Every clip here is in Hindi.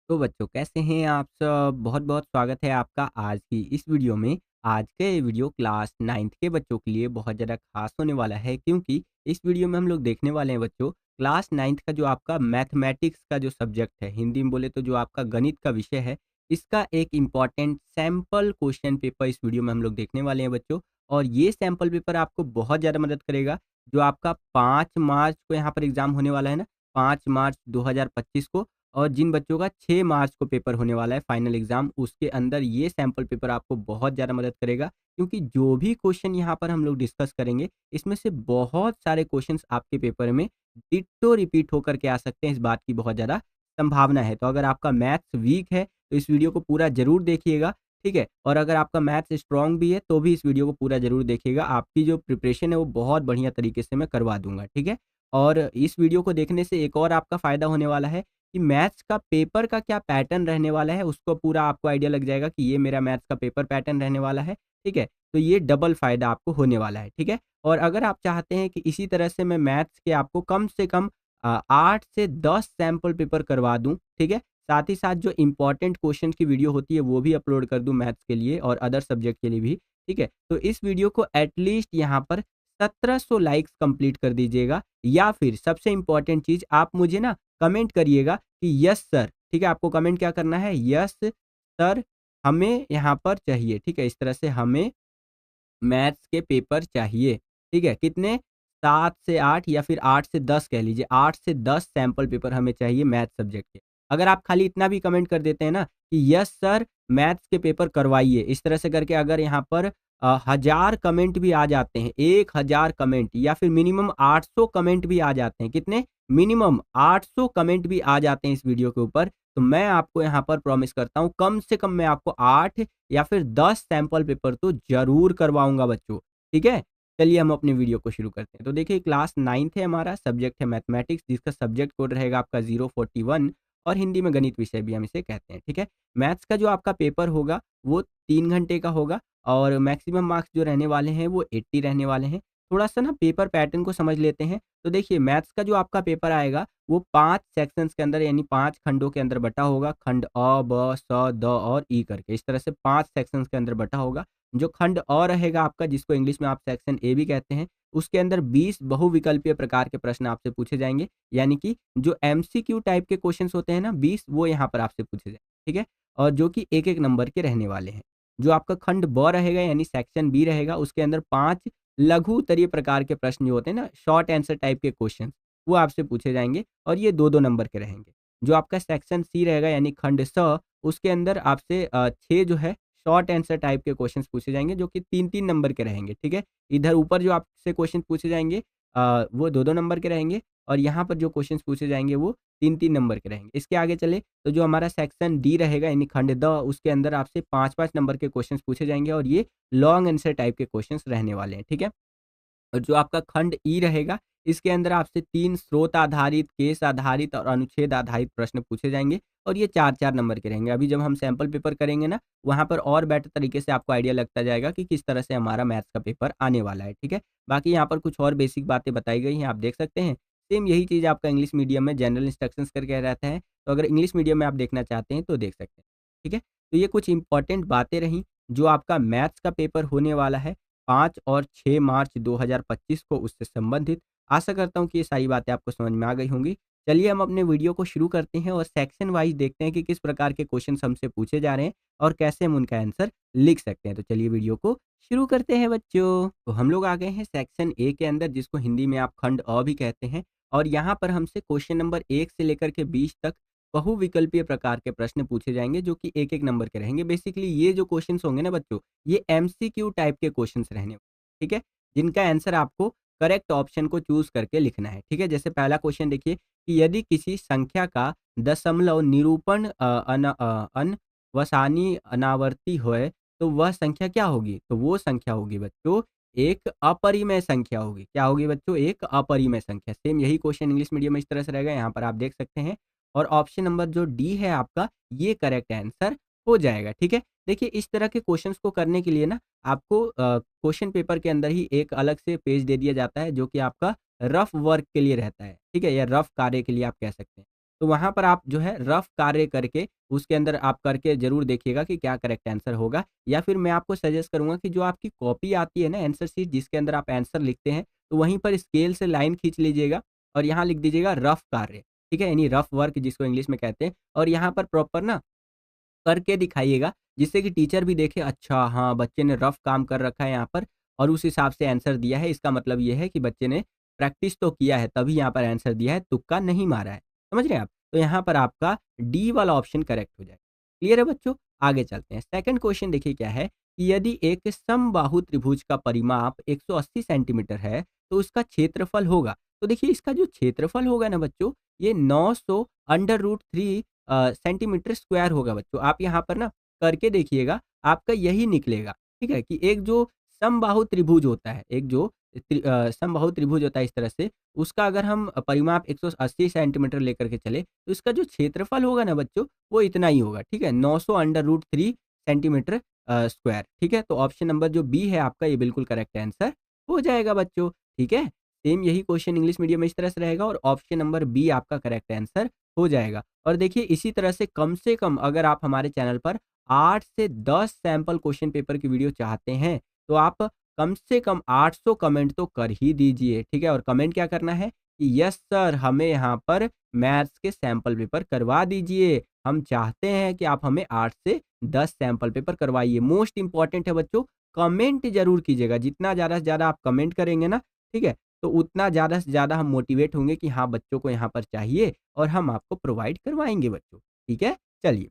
तो बच्चों कैसे हैं आप सब? बहुत-बहुत स्वागत है आपका आज की इस वीडियो में। आज का ये वीडियो क्लास 9th के बच्चों के लिए बहुत ज़्यादा ख़ास होने वाला है क्योंकि इस वीडियो में हम लोग देखने वाले हैं बच्चों क्लास 9th का जो आपका मैथमेटिक्स का जो सब्जेक्ट है, हिंदी में बोले तो जो आपका गणित का विषय है, इसका एक इम्पॉर्टेंट सैंपल क्वेश्चन पेपर इस वीडियो में हम लोग देखने वाले हैं बच्चों। और ये सैंपल पेपर आपको बहुत ज़्यादा मदद करेगा। जो आपका 5 मार्च को यहाँ पर एग्ज़ाम होने वाला है ना, 5 मार्च 2025 को, और जिन बच्चों का 6 मार्च को पेपर होने वाला है फाइनल एग्ज़ाम, उसके अंदर ये सैंपल पेपर आपको बहुत ज़्यादा मदद करेगा क्योंकि जो भी क्वेश्चन यहाँ पर हम लोग डिस्कस करेंगे, इसमें से बहुत सारे क्वेश्चन्स आपके पेपर में डिट्टो रिपीट होकर के आ सकते हैं, इस बात की बहुत ज़्यादा संभावना है। तो अगर आपका मैथ्स वीक है, तो इस वीडियो को पूरा ज़रूर देखिएगा, ठीक है? और अगर आपका मैथ्स स्ट्रॉन्ग भी है, तो भी इस वीडियो को पूरा ज़रूर देखिएगा। आपकी जो प्रिपरेशन है, वो बहुत बढ़िया तरीके से मैं करवा दूँगा, ठीक है? और इस वीडियो को देखने से एक और आपका फ़ायदा होने वाला है कि मैथ्स का पेपर का क्या पैटर्न रहने वाला है, उसको पूरा आपको आइडिया लग जाएगा कि ये मेरा मैथ्स का पेपर पैटर्न रहने वाला है, ठीक है? तो ये डबल फ़ायदा आपको होने वाला है, ठीक है? और अगर आप चाहते हैं कि इसी तरह से मैं मैथ्स के आपको कम से कम 8 से 10 सैंपल पेपर करवा दूँ, ठीक है? साथ ही साथ जो इम्पोर्टेंट क्वेश्चन की वीडियो होती है, वो भी अपलोड कर दूँ मैथ्स के लिए और अदर सब्जेक्ट के लिए भी, ठीक है? तो इस वीडियो को एट लीस्ट यहाँ पर 1700 लाइक्स कंप्लीट कर दीजिएगा, या फिर सबसे इम्पोर्टेंट चीज़ आप मुझे ना कमेंट करिएगा कि यस सर, ठीक है? आपको कमेंट क्या करना है? यस सर, हमें यहाँ पर चाहिए, ठीक है? इस तरह से हमें मैथ्स के पेपर चाहिए, ठीक है? कितने? 7 से 8 या फिर 8 से 10 कह लीजिए, 8 से 10 सैंपल पेपर हमें चाहिए मैथ सब्जेक्ट के। अगर आप खाली इतना भी कमेंट कर देते हैं ना कि यस सर मैथ्स के पेपर करवाइए, इस तरह से करके अगर यहाँ पर 1000 कमेंट भी आ जाते हैं, 1000 कमेंट या फिर मिनिमम 800 कमेंट भी आ जाते हैं, कितने? मिनिमम 800 कमेंट भी आ जाते हैं इस वीडियो के ऊपर, तो मैं आपको यहाँ पर प्रॉमिस करता हूँ, कम से कम मैं आपको 8 या फिर 10 सैंपल पेपर तो ज़रूर करवाऊँगा बच्चों, ठीक है? चलिए हम अपनी वीडियो को शुरू करते हैं। तो देखिए क्लास 9th है हमारा, सब्जेक्ट है मैथमेटिक्स, जिसका सब्जेक्ट कोड रहेगा आपका 041 और हिंदी में गणित विषय भी हम इसे कहते हैं, ठीक है? मैथ्स का जो आपका पेपर होगा वो 3 घंटे का होगा और मैक्सिमम मार्क्स जो रहने वाले हैं वो 80 रहने वाले हैं। थोड़ा-सा ना पेपर पैटर्न को समझ लेते हैं। तो देखिए मैथ्स का जो आपका पेपर आएगा वो 5 सेक्शंस के अंदर यानी 5 खंडों के अंदर बँटा होगा। खंड अ, ब, स, द और ई करके। इस तरह से 5 सेक्शंस के अंदर बँटा होगा। जो खंड अ रहेगा आपका, जिसको इंग्लिश में आप सेक्शन ए भी कहते हैं, उसके अंदर 20 बहुविकल्पीय प्रकार के प्रश्न आपसे पूछे जाएँगे। यानी कि जो एमसीक्यू टाइप के क्वेश्चन्स होते हैं ना 20, वो यहाँ पर आपसे पूछे जाएँगे, ठीक है? और जो कि 1-1 नंबर के रहने वाले हैं। जो आपका खंड ब रहेगा यानी सेक्शन बी रहेगा, उसके अंदर 5 लघु उत्तरीय प्रकार के प्रश्न जो होते हैं ना, शॉर्ट आंसर टाइप के क्वेश्चन, वो आपसे पूछे जाएँगे और ये 2-2 नंबर के रहेंगे। जो आपका सेक्शन सी रहेगा यानी खंड स, उसके अंदर आपसे 6 जो है शॉर्ट आंसर टाइप के क्वेश्चंस पूछे जाएँगे जो कि 3-3 नंबर के रहेंगे, ठीक है? इधर ऊपर जो आपसे क्वेश्चन पूछे जाएँगे वो 2-2 नंबर के रहेंगे और यहाँ पर जो क्वेश्चंस पूछे जाएँगे वो 3-3 नंबर के रहेंगे। इसके आगे चले तो जो हमारा सेक्शन डी रहेगा यानी खंड द, उसके अंदर आपसे 5-5 नंबर के क्वेश्चंस पूछे जाएँगे और ये लॉन्ग आंसर टाइप के क्वेश्चंस रहने वाले हैं, ठीक है? और जो आपका खंड ई रहेगा, इसके अंदर आपसे 3 स्रोत आधारित, केस आधारित और अनुच्छेद आधारित प्रश्न पूछे जाएँगे और ये 4-4 नंबर के रहेंगे। अभी जब हम सैंपल पेपर करेंगे ना, वहाँ पर और बेटर तरीके से आपको आइडिया लगता जाएगा कि किस तरह से हमारा मैथ्स का पेपर आने वाला है, ठीक है? बाकी यहाँ पर कुछ और बेसिक बातें बताई गई हैं, आप देख सकते हैं। सेम यही चीज़ आपका इंग्लिश मीडियम में जनरल इंस्ट्रक्शंस करके रहता है, तो अगर इंग्लिश मीडियम में आप देखना चाहते हैं, तो देख सकते हैं, ठीक है? तो ये कुछ इम्पोर्टेंट बातें रहीं, जो आपका मैथ्स का पेपर होने वाला है। 5 और 6 मार्च 2025 को, उससे संबंधित। आशा करता हूँ कि ये सारी बातें आपको समझ में आ गई होंगी। चलिए हम अपने वीडियो को शुरू करते हैं और सेक्शन वाइज़ देखते हैं कि किस प्रकार के क्वेश्चन्स हमसे पूछे जा रहे हैं और कैसे हम उनका आंसर लिख सकते हैं। तो चलिए वीडियो को शुरू करते हैं बच्चों। तो हम लोग आ गए हैं सेक्शन ए के अंदर, जिसको हिंदी में आप खंड अ भी कहते हैं, और यहाँ पर हमसे क्वेश्चन नंबर 1 से लेकर के 20 तक बहुविकल्पीय प्रकार के प्रश्न पूछे जाएँगे जो कि 1-1 नंबर के रहेंगे। बेसिकली ये जो क्वेश्चन्स होंगे ना बच्चों, ये एमसीक्यू टाइप के क्वेश्चन्स रहने, ठीक है? जिनका आंसर आपको करेक्ट ऑप्शन को चूज़ करके लिखना है, ठीक है? जैसे पहला क्वेश्चन देखिए कि यदि किसी संख्या का दशमलव निरूपण अनवसानी अनावर्ती होए, तो वह संख्या क्या होगी? तो वो संख्या होगी बच्चों एक अपरिमेय संख्या होगी। क्या होगी बच्चों? एक अपरिमेय संख्या। सेम यही क्वेश्चन इंग्लिश मीडियम में इस तरह से रहेगा, यहाँ पर आप देख सकते हैं। और ऑप्शन नंबर जो डी है आपका, ये करेक्ट आंसर हो जाएगा, ठीक है? देखिए इस तरह के क्वेश्चंस को करने के लिए ना आपको क्वेश्चन पेपर के अंदर ही एक अलग से पेज दे दिया जाता है जो कि आपका रफ वर्क के लिए रहता है, ठीक है? या रफ कार्य के लिए आप कह सकते हैं। तो वहाँ पर आप जो है रफ कार्य करके उसके अंदर आप करके ज़रूर देखिएगा कि क्या करेक्ट आंसर होगा। या फिर मैं आपको सजेस्ट करूँगा कि जो आपकी कॉपी आती है ना आंसर शीट जिसके अंदर आप आंसर लिखते हैं, तो वहीं पर स्केल से लाइन खींच लीजिएगा और यहाँ लिख दीजिएगा रफ कार्य, ठीक है? यानी रफ वर्क जिसको इंग्लिश में कहते हैं और यहाँ पर प्रॉपर ना करके दिखाइएगा, जिससे कि टीचर भी देखे अच्छा हाँ, बच्चे ने रफ काम कर रखा है यहाँ पर और उस हिसाब से आंसर दिया है। इसका मतलब ये है कि बच्चे ने प्रैक्टिस तो किया है, तभी यहाँ पर आंसर दिया है, तुक्का नहीं मारा है। समझ रहे हैं आप? तो यहाँ पर आपका डी वाला ऑप्शन करेक्ट हो जाएगा। क्लियर है बच्चों? आगे चलते हैं। सेकंड क्वेश्चन देखिए क्या है कि यदि एक समबाहु त्रिभुज का परिमाप 180 सेंटीमीटर है, तो उसका क्षेत्रफल होगा। तो देखिए इसका जो क्षेत्रफल होगा ना बच्चों, ये 900 अंडर रूट 3 सेंटीमीटर स्क्वायर होगा बच्चों। आप यहाँ पर ना करके देखिएगा, आपका यही निकलेगा, ठीक है? कि एक जो समबाहु त्रिभुज होता है, एक जो समबाहु त्रिभुज होता है इस तरह से, उसका अगर हम परिमाप 180 सेंटीमीटर लेकर के चले, तो इसका जो क्षेत्रफल होगा ना बच्चों, वो इतना ही होगा, ठीक है? 900 अंडर रूट 3 सेंटीमीटर स्क्वायर, ठीक है? तो ऑप्शन नंबर जो बी है आपका, ये बिल्कुल करेक्ट आंसर हो जाएगा बच्चों, ठीक है? सेम यही क्वेश्चन इंग्लिश मीडियम में इस तरह से रहेगा और ऑप्शन नंबर बी आपका करेक्ट आंसर हो जाएगा। और देखिए इसी तरह से कम अगर आप हमारे चैनल पर 8 से 10 सैंपल क्वेश्चन पेपर की वीडियो चाहते हैं, तो आप कम से कम 800 कमेंट तो कर ही दीजिए, ठीक है? और कमेंट क्या करना है कि यस सर हमें यहाँ पर मैथ्स के सैंपल पेपर करवा दीजिए। हम चाहते हैं कि आप हमें 8 से 10 सैंपल पेपर करवाइए। मोस्ट इम्पोर्टेंट है बच्चों, कमेंट ज़रूर कीजिएगा। जितना ज़्यादा से ज़्यादा आप कमेंट करेंगे ना, ठीक है? तो उतना ज़्यादा से ज़्यादा हम मोटिवेट होंगे कि हाँ, बच्चों को यहाँ पर चाहिए और हम आपको प्रोवाइड करवाएँगे बच्चों, ठीक है? चलिए,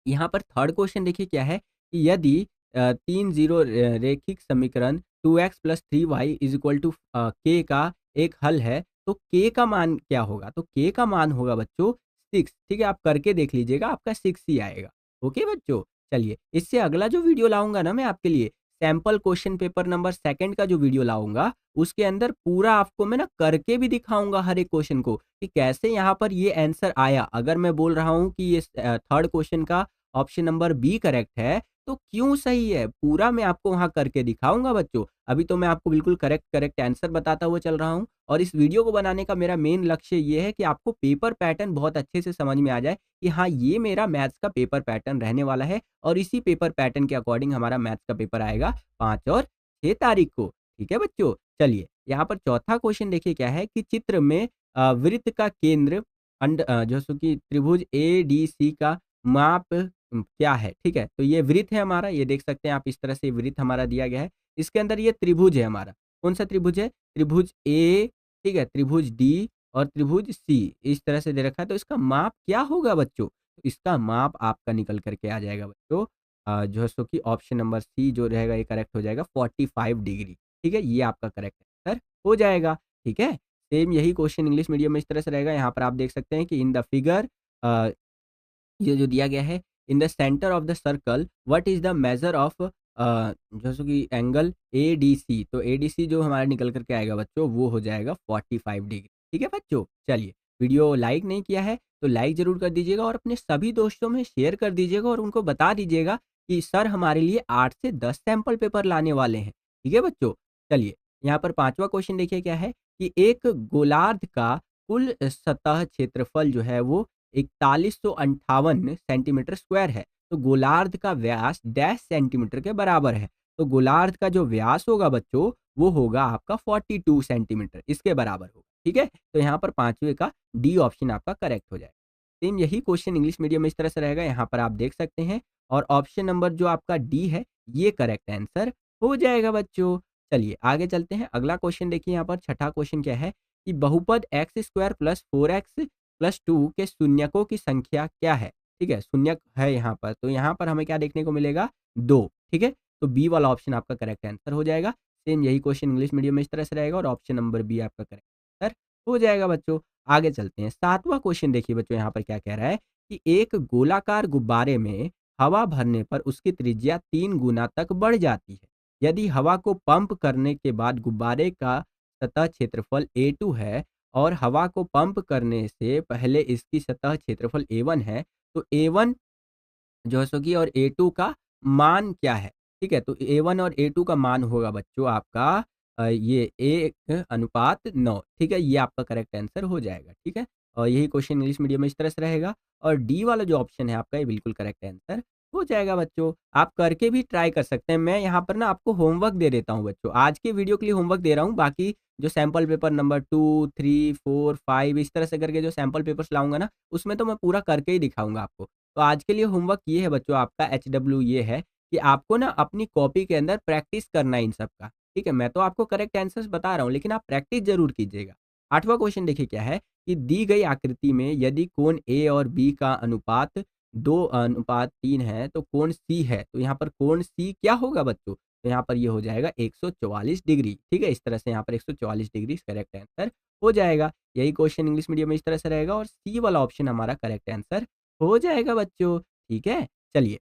यहाँ पर थर्ड क्वेश्चन देखिए क्या है कि यदि 3 ज़ीरो रैखिक समीकरण 2x + 3y = k का एक हल है, तो k का मान क्या होगा? तो k का मान होगा बच्चों 6, ठीक है? आप करके देख लीजिएगा, आपका 6 ही आएगा। ओके बच्चों? चलिए, इससे अगला जो वीडियो लाऊँगा ना मैं आपके लिए, सैंपल क्वेश्चन पेपर नंबर 2 का जो वीडियो लाऊँगा, उसके अंदर पूरा आपको मैं ना करके भी दिखाऊँगा हर एक क्वेश्चन को, कि कैसे यहाँ पर ये आंसर आया। अगर मैं बोल रहा हूँ कि ये थर्ड क्वेश्चन का ऑप्शन नंबर बी करेक्ट है, तो क्यों सही है? पूरा मैं आपको वहाँ करके दिखाऊँगा बच्चों। अभी तो मैं आपको बिल्कुल करेक्ट करेक्ट आंसर बताता हुआ चल रहा हूँ और इस वीडियो को बनाने का मेरा मेन लक्ष्य ये है कि आपको पेपर पैटर्न बहुत अच्छे से समझ में आ जाए कि हाँ, ये मेरा मैथ्स का पेपर पैटर्न रहने वाला है और इसी पेपर पैटर्न के अकॉर्डिंग हमारा मैथ्स का पेपर आएगा 5 और 6 तारीख को। ठीक है बच्चों? चलिए, यहाँ पर चौथा क्वेश्चन देखिए क्या है कि चित्र में वृत्त का केंद्र जो सो कि त्रिभुज एडीसी का माप क्या है? ठीक है? तो ये वृत्त है हमारा, ये देख सकते हैं आप इस तरह से वृत्त हमारा दिया गया है। इसके अंदर ये त्रिभुज है हमारा। कौन-सा त्रिभुज है? त्रिभुज ए, ठीक है? त्रिभुज डी और त्रिभुज सी इस तरह से दे रखा है। तो इसका माप क्या होगा बच्चों? तो इसका माप आपका निकल कर के आ जाएगा बच्चों जो है सो कि ऑप्शन नंबर सी जो रहेगा ये करेक्ट हो जाएगा 45 डिग्री। ठीक है? ये आपका करेक्ट आंसर हो जाएगा। ठीक है? सेम यही क्वेश्चन इंग्लिश मीडियम में इस तरह से रहेगा। यहाँ पर आप देख सकते हैं कि इन द फिगर अ, ये जो दिया गया है in the centre of the circle what is the measure of जैसे कि एंगल एडीसी तो एडीसी जो हमारा निकल करके आएगा बच्चों वो हो जाएगा 45 डिग्री। ठीक है बच्चों? चलिए, वीडियो लाइक नहीं किया है तो लाइक जरूर कर दीजिएगा और अपने सभी दोस्तों में शेयर कर दीजिएगा और उनको बता दीजिएगा कि सर हमारे लिए 8 से 10 सैंपल पेपर लाने वाले हैं। ठीक है बच्चों? चलिए, यहाँ पर पांचवा क्वेश्चन देखिए क्या है कि एक गोलार्ध का कुल सतह क्षेत्रफल जो है वो 4158 सेंटीमीटर स्क्वायर है। तो गोलार्ध का व्यास डैश सेंटीमीटर के बराबर है। तो गोलार्ध का जो व्यास होगा बच्चों, वो होगा आपका 42 सेंटीमीटर, इसके बराबर होगा। ठीक है? तो यहाँ पर पाँचवें का डी ऑप्शन आपका करेक्ट हो जाएगा। सेम यही क्वेश्चन इंग्लिश मीडियम में इस तरह से रहेगा, यहाँ पर आप देख सकते हैं और ऑप्शन नंबर जो आपका डी है, ये करेक्ट आंसर हो जाएगा बच्चों। चलिए आगे चलते हैं। अगला क्वेश्चन देखिए यहाँ पर छठा क्वेश्चन क्या है कि बहुपद x square plus 4x plus 2 के शून्यकों की संख्या क्या है? ठीक है, शून्यक है यहाँ पर, तो यहाँ पर हमें क्या देखने को मिलेगा? 2, ठीक है? तो बी वाला ऑप्शन आपका करेक्ट आंसर हो जाएगा। सेम यही क्वेश्चन इंग्लिश मीडियम में इस तरह से रहेगा और ऑप्शन नंबर बी आपका करेक्ट आंसर हो जाएगा बच्चों। आगे चलते हैं। 7वां क्वेश्चन देखिए बच्चों यहाँ पर क्या कह रहा है कि एक गोलाकार गुब्बारे में हवा भरने पर उसकी त्रिज्या 3 गुना तक बढ़ जाती है। यदि हवा को पंप करने के बाद गुब्बारे का सतह क्षेत्रफल A2 है और हवा को पंप करने से पहले इसकी सतह क्षेत्रफल A1 है, तो A1 जो है सो कि और A2 का मान क्या है? ठीक है? तो A1 और A2 का मान होगा बच्चों आपका ये 1:9 ठीक है? ये आपका करेक्ट आंसर हो जाएगा। ठीक है? और यही क्वेश्चन इंग्लिश मीडियम में इस तरह से रहेगा। और डी वाला जो ऑप्शन है आपका, ये बिल्कुल करेक्ट आंसर हो जाएगा बच्चों। आप करके भी ट्राई कर सकते हैं। मैं यहाँ पर ना आपको होमवर्क दे देता हूँ बच्चों। आज के वीडियो के लिए होमवर्क दे रहा हूँ, बाकी जो सैंपल पेपर नंबर 2, 3, 4, 5 इस तरह से करके जो सैंपल पेपर्स लाऊँगा ना, उसमें तो मैं पूरा करके ही दिखाऊँगा आपको। तो आज के लिए होमवर्क ये है बच्चों, आपका एचडब्ल्यू ये है कि आपको ना अपनी कॉपी के अंदर प्रैक्टिस करना है इन सब का, ठीक है? मैं तो आपको करेक्ट आंसर्स बता रहा हूँ, लेकिन आप प्रैक्टिस ज़रूर कीजिएगा। 8वाँ क्वेश्चन देखिए क्या है कि दी गई आकृति में यदि कोण ए और बी का अनुपात 2:3 है, तो कोण सी है। तो यहाँ पर कोण सी क्या होगा बच्चों? तो यहाँ पर ये हो जाएगा 144 डिग्री, ठीक है? इस तरह से यहाँ पर 144 डिग्री करेक्ट आंसर हो जाएगा। यही क्वेश्चन इंग्लिश मीडियम में इस तरह से रहेगा और सी वाला ऑप्शन हमारा करेक्ट आंसर हो जाएगा बच्चों, ठीक है? चलिए,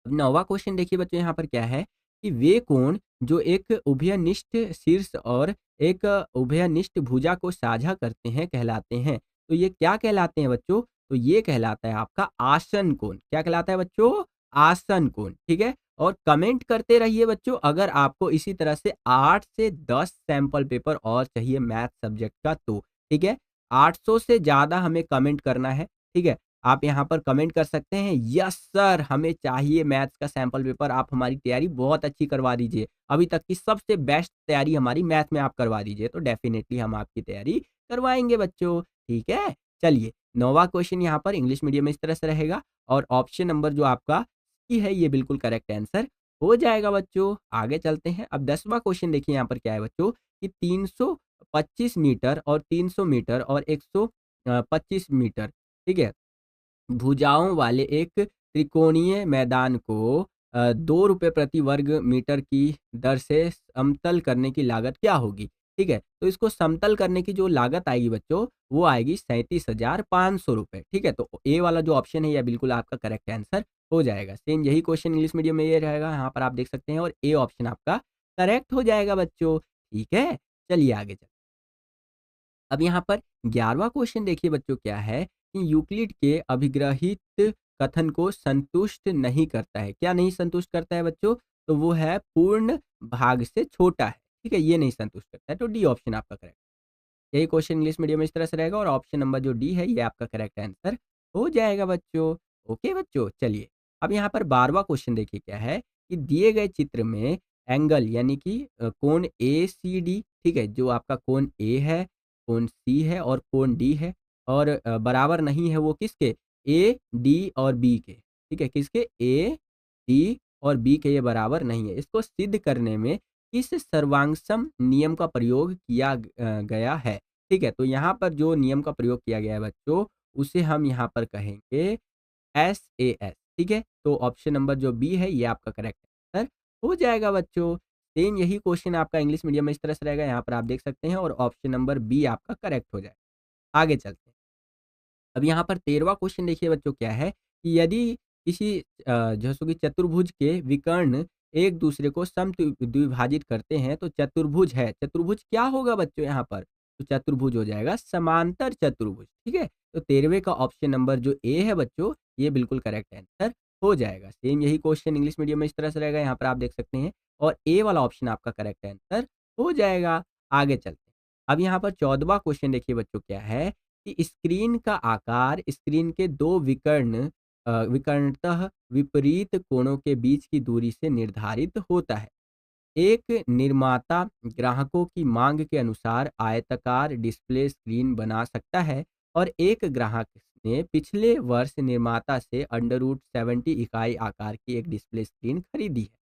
अब 9वाँ क्वेश्चन देखिए बच्चों, यहाँ पर क्या है कि वे कोण जो एक उभयनिष्ठ शीर्ष और एक उभयनिष्ठ भुजा को साझा करते हैं कहलाते हैं। तो ये क्या कहलाते हैं बच्चों? तो ये कहलाता है आपका आसन कोण। क्या कहलाता है बच्चों? आसन कोण, ठीक है? और कमेंट करते रहिए बच्चों, अगर आपको इसी तरह से 8 से 10 सैंपल पेपर और चाहिए मैथ सब्जेक्ट का तो, ठीक है? 800 से ज़्यादा हमें कमेंट करना है, ठीक है? आप यहाँ पर कमेंट कर सकते हैं, यस सर हमें चाहिए मैथ्स का सैंपल पेपर, आप हमारी तैयारी बहुत अच्छी करवा दीजिए। अभी तक की सबसे बेस्ट तैयारी हमारी मैथ में आप करवा दीजिए, तो डेफ़िनेटली हम आपकी तैयारी करवाएँगे बच्चों, ठीक है? चलिए, 9वाँ क्वेश्चन यहाँ पर इंग्लिश मीडियम में इस तरह से रहेगा और ऑप्शन नंबर जो आपका सी है, ये बिल्कुल करेक्ट आंसर हो जाएगा बच्चों। आगे चलते हैं, अब 10वाँ क्वेश्चन देखिए यहाँ पर क्या है बच्चों कि 325 मीटर और 300 मीटर और 125 मीटर, ठीक है? भुजाओं वाले एक त्रिकोणीय मैदान को ₹2 प्रति वर्ग मीटर की दर से समतल करने की लागत क्या होगी? ठीक है? तो इसको समतल करने की जो लागत आएगी बच्चों, वो आएगी ₹37,500, ठीक है? तो ए वाला जो ऑप्शन है, यह बिल्कुल आपका करेक्ट आंसर हो जाएगा। सेम यही क्वेश्चन इंग्लिश मीडियम में ये रहेगा, यहाँ पर आप देख सकते हैं और ए ऑप्शन आपका करेक्ट हो जाएगा बच्चों, ठीक है? चलिए आगे चलते हैं। अब यहाँ पर 11वां क्वेश्चन देखिए बच्चों क्या है कि यूक्लिड के अभिग्रहित कथन को संतुष्ट नहीं करता है। क्या नहीं संतुष्ट करता है बच्चों? तो वो है पूर्ण भाग से छोटा है। ठीक है? ये नहीं संतुष्ट करता है, तो डी ऑप्शन आपका करेक्ट। यही क्वेश्चन इंग्लिश मीडियम में इस तरह से रहेगा और ऑप्शन नंबर जो डी है, ये आपका करेक्ट आंसर हो जाएगा बच्चों। ओके बच्चों, चलिए। अब यहाँ पर 12वां क्वेश्चन देखिए क्या है कि दिए गए चित्र में एंगल यानी कि कोण एसीडी, ठीक है? जो आपका कोण ए है, कोण सी है और कोण डी है और बराबर नहीं है वो किसके? ए, डी और बी के, ठीक है? किसके? ए, डी और बी के ये बराबर नहीं है। इसको सिद्ध करने में किस सर्वांगसम नियम का प्रयोग किया गया है? ठीक है? तो यहाँ पर जो नियम का प्रयोग किया गया है बच्चों, उसे हम यहाँ पर कहेंगे एसएएस, ठीक है? तो ऑप्शन नंबर जो बी है, ये आपका करेक्ट आंसर हो जाएगा बच्चों। सेम यही क्वेश्चन आपका इंग्लिश मीडियम में इस तरह से रहेगा, यहाँ पर आप देख सकते हैं और ऑप्शन नंबर बी आपका करेक्ट हो जाएगा। आगे चलते हैं। अब यहाँ पर 13वां क्वेश्चन देखिए बच्चों क्या है कि यदि किसी जैसे कि चतुर्भुज के विकर्ण एक दूसरे को द्विभाजित करते हैं तो चतुर्भुज है। चतुर्भुज क्या होगा बच्चों यहाँ पर? तो चतुर्भुज हो जाएगा समांतर चतुर्भुज, ठीक है? तो 13वें का ऑप्शन नंबर जो ए है बच्चों, ये बिल्कुल करेक्ट आंसर हो जाएगा। सेम यही क्वेश्चन इंग्लिश मीडियम में इस तरह से रहेगा, यहाँ पर आप देख सकते हैं और ए वाला ऑप्शन आपका करेक्ट आंसर हो जाएगा। आगे चलते हैं। अब यहाँ पर 14वां क्वेश्चन देखिए बच्चों क्या है कि स्क्रीन का आकार स्क्रीन के 2 विकर्णतः विपरीत कोणों के बीच की दूरी से निर्धारित होता है। एक निर्माता ग्राहकों की मांग के अनुसार आयताकार डिस्प्ले स्क्रीन बना सकता है और एक ग्राहक ने पिछले वर्ष निर्माता से √70 इकाई आकार की एक डिस्प्ले स्क्रीन खरीदी है।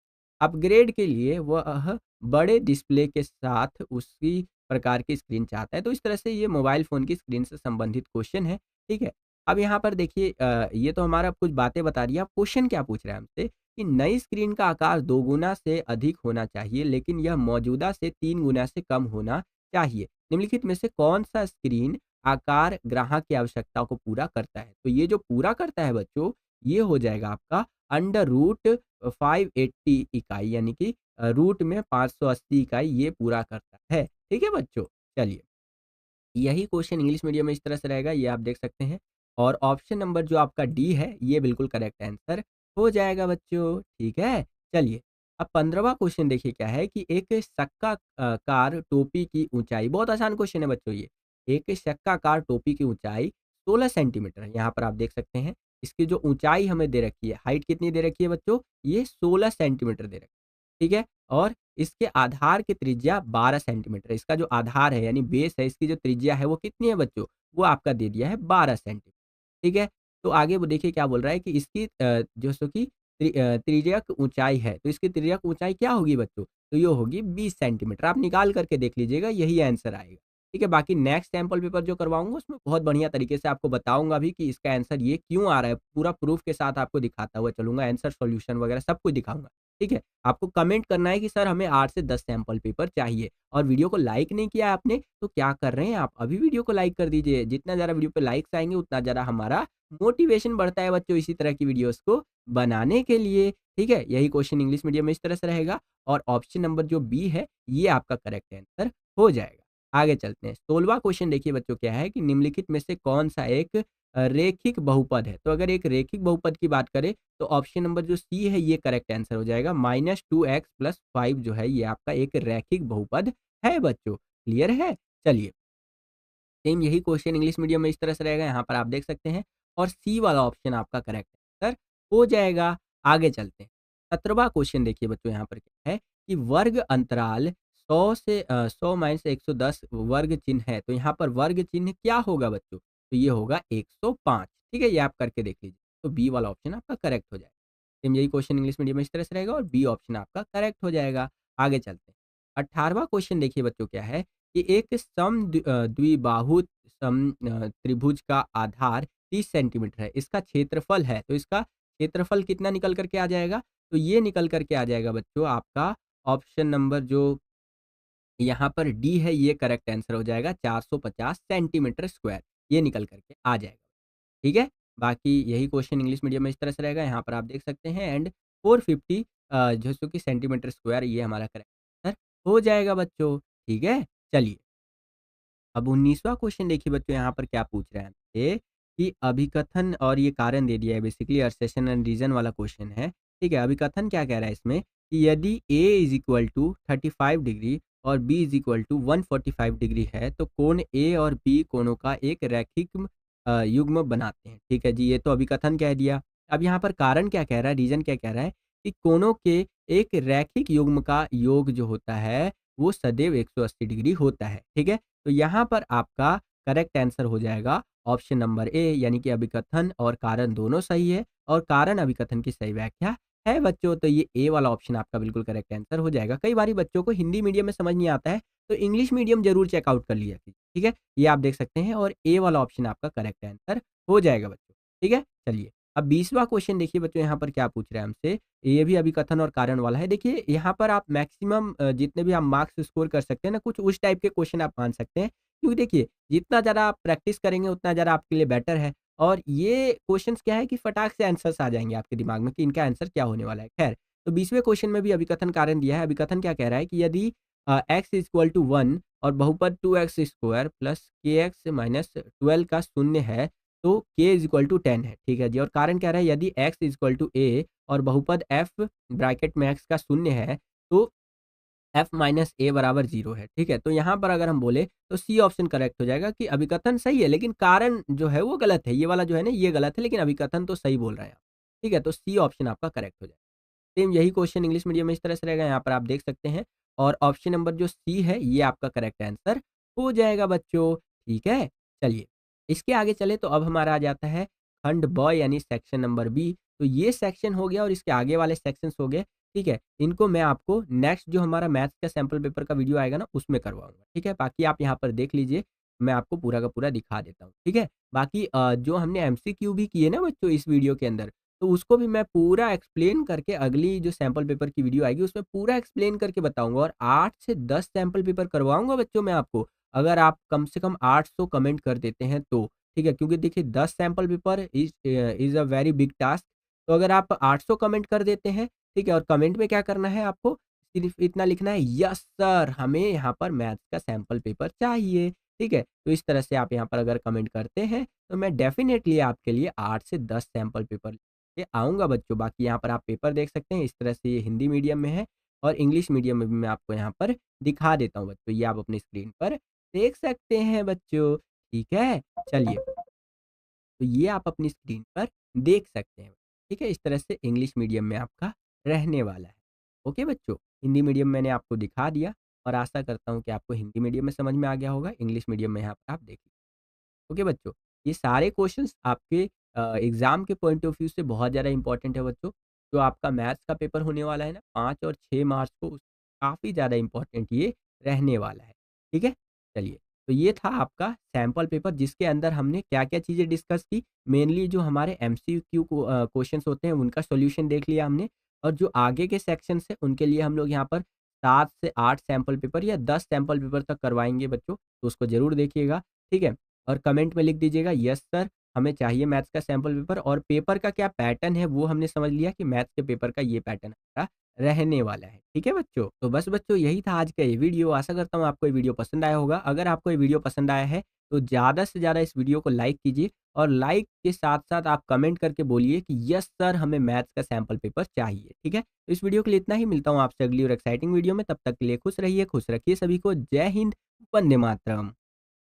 अपग्रेड के लिए वह बड़े डिस्प्ले के साथ उसी प्रकार की स्क्रीन चाहता है। तो इस तरह से ये मोबाइल फ़ोन की स्क्रीन से संबंधित क्वेश्चन है, ठीक है? अब यहाँ पर देखिए ये तो हमारा कुछ बातें बता रही है, अब क्वेश्चन क्या पूछ रहा है हमसे कि नई स्क्रीन का आकार 2 गुना से अधिक होना चाहिए, लेकिन यह मौजूदा से 3 गुना से कम होना चाहिए। निम्नलिखित में से कौन-सा स्क्रीन आकार ग्राहक की आवश्यकताओं को पूरा करता है? तो ये जो पूरा करता है बच्चों, ये हो जाएगा आपका अंडर रूट 580 इकाई यानी कि रूट में 580 इकाई ये पूरा करता है। ठीक है बच्चों? चलिए। यही क्वेश्चन इंग्लिश मीडियम में इस तरह से रहेगा, ये आप देख सकते हैं और ऑप्शन नंबर जो आपका डी है, ये बिल्कुल करेक्ट आंसर हो जाएगा बच्चों, ठीक है? चलिए, अब 15वां क्वेश्चन देखिए क्या है कि एक कार टोपी की ऊँचाई बहुत आसान क्वेश्चन है बच्चों ये। एक चक्काकार टोपी की ऊँचाई 16 सेंटीमीटर है। यहाँ पर आप देख सकते हैं, इसकी जो ऊँचाई हमें दे रखी है, हाइट कितनी दे रखी है बच्चों? ये 16 सेंटीमीटर दे रखी है, ठीक है? और इसके आधार की त्रिज्या 12 सेंटीमीटर है। इसका जो आधार है यानी बेस है, इसकी जो त्रिज्या है वो कितनी है बच्चों? वो आपका दे दिया है 12 सेंटीमीटर, ठीक है? तो आगे वो देखिए क्या बोल रहा है कि इसकी जो सो कि तिर्यक ऊँचाई है, तो इसकी तिर्यक ऊँचाई क्या होगी बच्चों? तो ये होगी 20 सेंटीमीटर। आप निकाल करके देख लीजिएगा, यही आंसर आएगा। ठीक है, बाकी नेक्स्ट सैंपल पेपर जो करवाऊँगा उसमें बहुत बढ़िया तरीके से आपको बताऊँगा भी कि इसका आंसर ये क्यों आ रहा है। पूरा प्रूफ के साथ आपको दिखाता हुआ चलूँगा, आंसर सॉल्यूशन वगैरह सब कुछ दिखाऊँगा। ठीक है? आपको कमेंट करना है कि सर हमें 8 से 10 सैंपल पेपर चाहिए और वीडियो को लाइक नहीं किया है आपने, तो क्या कर रहे हैं आप? अभी वीडियो को लाइक कर दीजिए। जितना ज़्यादा वीडियो पे लाइक्स आएँगे उतना ज़्यादा हमारा मोटिवेशन बढ़ता है बच्चों इसी तरह की वीडियोज़ को बनाने के लिए। ठीक है? यही क्वेश्चन इंग्लिश मीडियम में इस तरह से रहेगा और ऑप्शन नंबर जो बी है, ये आपका करेक्ट आंसर हो जाएगा। आगे चलते हैं। 16वाँ क्वेश्चन देखिए बच्चों क्या है कि निम्नलिखित में से कौन-सा एक रेखिक बहुपद है? तो अगर एक रेखिक बहुपद की बात करें तो ऑप्शन नंबर जो सी है ये करेक्ट आंसर हो जाएगा। -2x + 5 जो है ये आपका एक रैखिक बहुपद है बच्चों। क्लियर है? चलिए, सेम यही क्वेश्चन इंग्लिश मीडियम में इस तरह से रहेगा, यहाँ पर आप देख सकते हैं और सी वाला ऑप्शन आपका करेक्ट आंसर हो जाएगा। आगे चलते हैं। 17वाँ क्वेश्चन देखिए बच्चों यहाँ पर क्या है कि वर्ग अंतराल 100 से 100 - 110 वर्ग चिन्ह है, तो यहाँ पर वर्ग चिन्ह क्या होगा बच्चों? तो ये होगा 105, ठीक है? ये आप करके देख लीजिए। तो बी वाला ऑप्शन आपका करेक्ट हो जाएगा। सेम यही क्वेश्चन इंग्लिश मीडियम में इस तरह से रहेगा और बी ऑप्शन आपका करेक्ट हो जाएगा। आगे चलते हैं। 18वाँ क्वेश्चन देखिए बच्चों क्या है कि एक द्विबाहु त्रिभुज का आधार 30 सेंटीमीटर है। इसका क्षेत्रफल है, तो इसका क्षेत्रफल कितना निकल कर के आ जाएगा? तो ये निकल कर के आ जाएगा बच्चों आपका ऑप्शन नंबर जो यहाँ पर डी है ये करेक्ट आंसर हो जाएगा 450 सेंटीमीटर स्क्वायर, ये निकल कर के आ जाएगा। ठीक है? बाकी यही क्वेश्चन इंग्लिश मीडियम में इस तरह से रहेगा, यहाँ पर आप देख सकते हैं एंड 450 जो सो कि सेंटीमीटर स्क्वायर ये हमारा करेक्ट आंसर हो जाएगा बच्चों। ठीक है? चलिए। अब 19वाँ क्वेश्चन देखिए बच्चों यहाँ पर क्या पूछ रहा है हमसे कि अभिकथन और ये कारण दे दिया है बेसिकली असर्शन एंड रीज़न वाला क्वेश्चन है। ठीक है? अभिकथन क्या कह रहा है इसमें कि यदि A = 35 डिग्री और B = 145 डिग्री है तो कोण A और B कोणों का एक रैखिक युग्म बनाते हैं। ठीक है जी, ये तो अभिकथन कह दिया। अब यहाँ पर कारण क्या कह रहा है, रीज़न क्या कह रहा है कि कोणों के एक रैखिक युग्म का योग जो होता है वो सदैव 180 डिग्री होता है। ठीक है? तो यहाँ पर आपका करेक्ट आंसर हो जाएगा ऑप्शन नंबर ए यानी कि अभिकथन और कारण दोनों सही है और कारण अभिकथन की सही व्याख्या है बच्चों। तो ये ए वाला ऑप्शन आपका बिल्कुल करेक्ट आंसर हो जाएगा। कई बारी बच्चों को हिंदी मीडियम में समझ नहीं आता है तो इंग्लिश मीडियम जरूर चेकआउट कर लिया कीजिए, ठीक है? ये आप देख सकते हैं और ए वाला ऑप्शन आपका करेक्ट आंसर हो जाएगा बच्चों। ठीक है? चलिए, अब 20वां क्वेश्चन देखिए बच्चों यहाँ पर क्या पूछ रहा है हमसे, ये भी अभिकथन और कारण वाला है। देखिए यहाँ पर आप मैक्सिमम जितने भी आप मार्क्स स्कोर कर सकते हैं ना, कुछ उस टाइप के क्वेश्चन आप मान सकते हैं। क्योंकि देखिए, जितना ज़्यादा आप प्रैक्टिस करेंगे उतना ज़्यादा आपके लिए बेटर है और ये क्वेश्चन्स क्या है कि फटाक से आंसर्स आ जाएँगे आपके दिमाग में कि इनका आंसर क्या होने वाला है। ख़ैर, तो 20वें क्वेश्चन में भी अभिकथन कारण दिया है। अभिकथन क्या कह रहा है कि यदि x = 1 और बहुपद 2x² प्लस kx माइनस 12 का शून्य है, तो k = 10 है। ठीक है जी, और कारण कह रहा है यदि x = a और बहुपद f ब्रैकेट में x का शून्य है, तो f माइनस a बराबर 0 है, ठीक है? तो यहाँ पर अगर हम बोले तो सी ऑप्शन करेक्ट हो जाएगा कि अभिकथन सही है लेकिन कारण जो है वो गलत है। ये वाला जो है ना ये गलत है लेकिन अभिकथन तो सही बोल रहे हैं आप। ठीक है? तो सी ऑप्शन आपका करेक्ट हो जाएगा। सेम यही क्वेश्चन इंग्लिश मीडियम में इस तरह से रहेगा, यहाँ पर आप देख सकते हैं और ऑप्शन नंबर जो सी है ये आपका करेक्ट आंसर हो जाएगा बच्चों। ठीक है? चलिए, इसके आगे चले तो अब हमारा आ जाता है खंड ब यानी सेक्शन नंबर बी। तो ये सेक्शन हो गया और इसके आगे वाले सेक्शंस हो गए। ठीक है? इनको मैं आपको नेक्स्ट जो हमारा मैथ्स का सैंपल पेपर का वीडियो आएगा ना उसमें करवाऊँगा। ठीक है? बाकी आप यहाँ पर देख लीजिए, मैं आपको पूरा का पूरा दिखा देता हूँ। ठीक है? बाकी जो हमने एमसीक्यू भी किए ना बच्चों इस वीडियो के अंदर, तो उसको भी मैं पूरा एक्सप्लेन करके अगली जो सैंपल पेपर की वीडियो आएगी उसमें पूरा एक्सप्लेन करके बताऊँगा और 8 से 10 सैंपल पेपर करवाऊँगा बच्चों मैं आपको। अगर आप कम से कम 800 कमेंट कर देते हैं तो, ठीक है? क्योंकि देखिए 10 sample paper is a very big task. तो अगर आप 800 कमेंट कर देते हैं, ठीक है? और कमेंट में क्या करना है आपको? सिर्फ़ इतना लिखना है यस सर हमें यहाँ पर मैथ्स का सैंपल पेपर चाहिए, ठीक है? तो इस तरह से आप यहाँ पर अगर कमेंट करते हैं, तो मैं डेफ़िनेटली आपके लिए 8 से 10 सैंपल पेपर ये आऊँगा बच्चों। बाकी यहाँ पर आप पेपर देख सकते हैं, इस तरह से ये हिंदी मीडियम में है और इंग्लिश मीडियम में भी मैं आपको यहाँ पर दिखा देता हूँ बच्चों, ये आप अपनी स्क्रीन पर देख सकते हैं बच्चों, ठीक है? चलिए, तो ये आप अपनी स्क्रीन पर देख सकते हैं, ठीक है? इस तरह से इंग्लिश मीडियम में आपका रहने वाला है। ओके बच्चों, हिंदी मीडियम मैंने आपको दिखा दिया और आशा करता हूँ कि आपको हिंदी मीडियम में समझ में आ गया होगा, इंग्लिश मीडियम में यहाँ पर आप देख ओके बच्चों, ये सारे क्वेश्चंस आपके एग्ज़ाम के पॉइंट ऑफ व्यू से बहुत ज़्यादा इम्पोर्टेंट है बच्चों। जो आपका मैथ्स का पेपर होने वाला है ना 5 और 6 मार्च को काफ़ी ज़्यादा इम्पोर्टेंट ये रहने वाला है, ठीक है? चलिए, तो ये था आपका सैंपल पेपर जिसके अंदर हमने क्या-क्या चीज़ें डिस्कस की। मेनली जो हमारे एमसीक्यू क्वेश्चंस होते हैं उनका सॉल्यूशन देख लिया हमने और जो आगे के सेक्शंस हैं उनके लिए हम लोग यहाँ पर 7 से 8 सैंपल पेपर या 10 सैंपल पेपर तक करवाएँगे बच्चों, तो उसको ज़रूर देखिएगा, ठीक है? और कमेंट में लिख दीजिएगा यस सर हमें चाहिए मैथ्स का सैंपल पेपर और पेपर का क्या पैटर्न है वो हमने समझ लिया कि मैथ्स के पेपर का ये पैटर्न हमारा रहने वाला है। ठीक है बच्चों? तो बस बच्चों यही था आज का ये वीडियो। आशा करता हूँ आपको ये वीडियो पसंद आया होगा। अगर आपको ये वीडियो पसंद आया है तो ज़्यादा से ज़्यादा इस वीडियो को लाइक कीजिए और लाइक के साथ-साथ आप कमेंट करके बोलिए कि यस सर हमें मैथ्स का सैंपल पेपर चाहिए। ठीक है? तो इस वीडियो के लिए इतना ही। मिलता हूँ आपसे अगली और एक्साइटिंग वीडियो में। तब तक के लिए खुश रहिए, खुश रखिए सभी को। जय हिंद, वंदे मातरम।